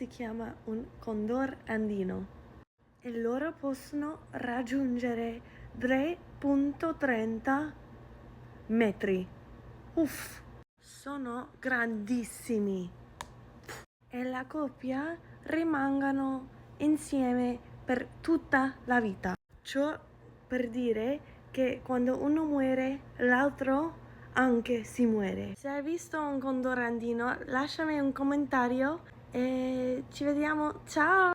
si chiama un condor andino e loro possono raggiungere 3,30 metri. Uff, sono grandissimi e la coppia rimangono insieme per tutta la vita. Ciò per dire che quando uno muore, l'altro anche si muore. Se hai visto un condor andino, lasciami un commentario e ci vediamo. Ciao!